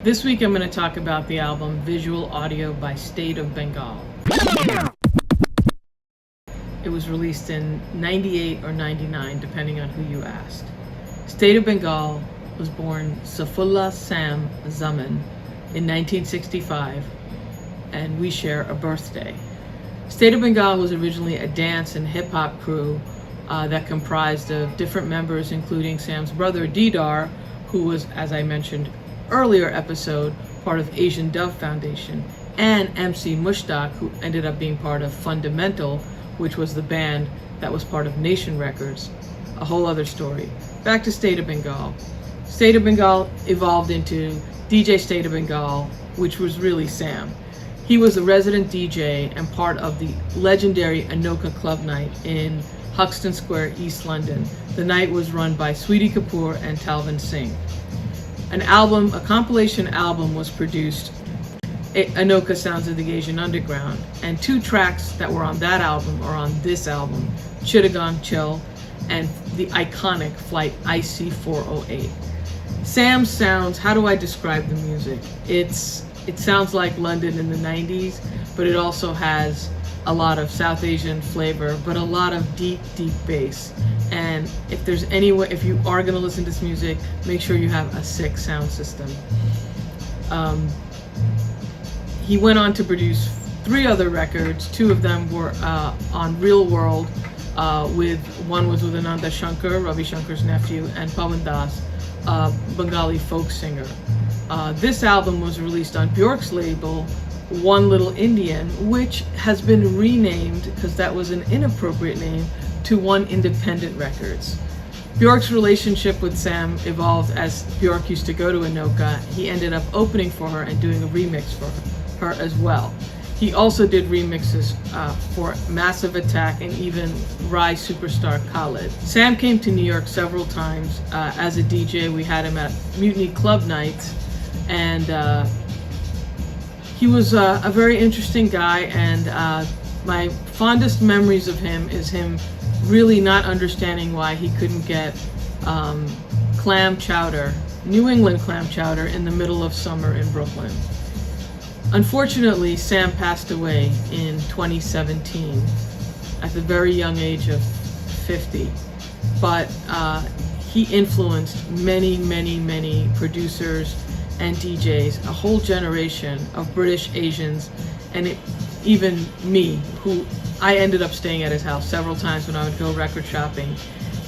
This week I'm going to talk about the album Visual Audio by State of Bengal. It was released in 98 or 99, depending on who you asked. State of Bengal was born Saifullah Sam Zaman in 1965, and we share a birthday. State of Bengal was originally a dance and hip-hop crew that comprised of different members, including Sam's brother Didar, who was, as I mentioned earlier episode, part of Asian Dove Foundation, and MC Mushtaq, who ended up being part of Fundamental, which was the band that was part of Nation Records. A whole other story. Back to State of Bengal. State of Bengal evolved into DJ State of Bengal, which was really Sam. He was a resident DJ and part of the legendary Anoka Club Night in Hoxton Square, East London. The night was run by Sweetie Kapoor and Talvin Singh. A compilation album was produced, Anoka Sounds of the Asian Underground, and two tracks that were on that album are on this album, Chittagong Chill and the iconic Flight IC408. Sam's sounds, how do I describe the music? It sounds like London in the 90s, but it also has a lot of South Asian flavor, but a lot of deep, deep bass. And if you are going to listen to this music, make sure you have a sick sound system. He went on to produce 3 other records. 2 of them were on Real World, one was with Ananda Shankar, Ravi Shankar's nephew, and Pawan Das, a Bengali folk singer. This album was released on Bjork's label, One Little Indian, which has been renamed, because that was an inappropriate name, to One Independent Records. Bjork's relationship with Sam evolved as Bjork used to go to Anoka. He ended up opening for her and doing a remix for her as well. He also did remixes for Massive Attack and even Rise superstar Khalid. Sam came to New York several times as a DJ. We had him at Mutiny Club nights, and he was a very interesting guy, and my fondest memories of him is him really not understanding why he couldn't get clam chowder, New England clam chowder, in the middle of summer in Brooklyn. Unfortunately, Sam passed away in 2017 at the very young age of 50, but he influenced many, many, many producers and DJs, a whole generation of British Asians, and even me, who I ended up staying at his house several times when I would go record shopping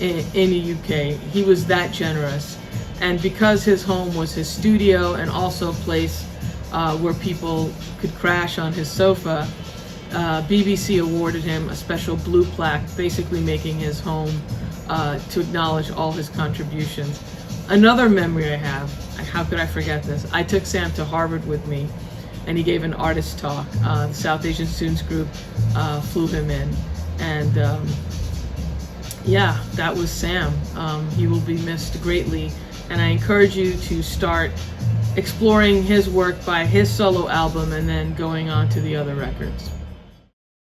in the UK. He was that generous, and because his home was his studio and also a place where people could crash on his sofa, BBC awarded him a special blue plaque, basically making his home to acknowledge all his contributions. Another memory I have, how could I forget this? I took Sam to Harvard with me, and he gave an artist talk. The South Asian Students Group flew him in, and yeah, that was Sam. He will be missed greatly, and I encourage you to start exploring his work by his solo album and then going on to the other records.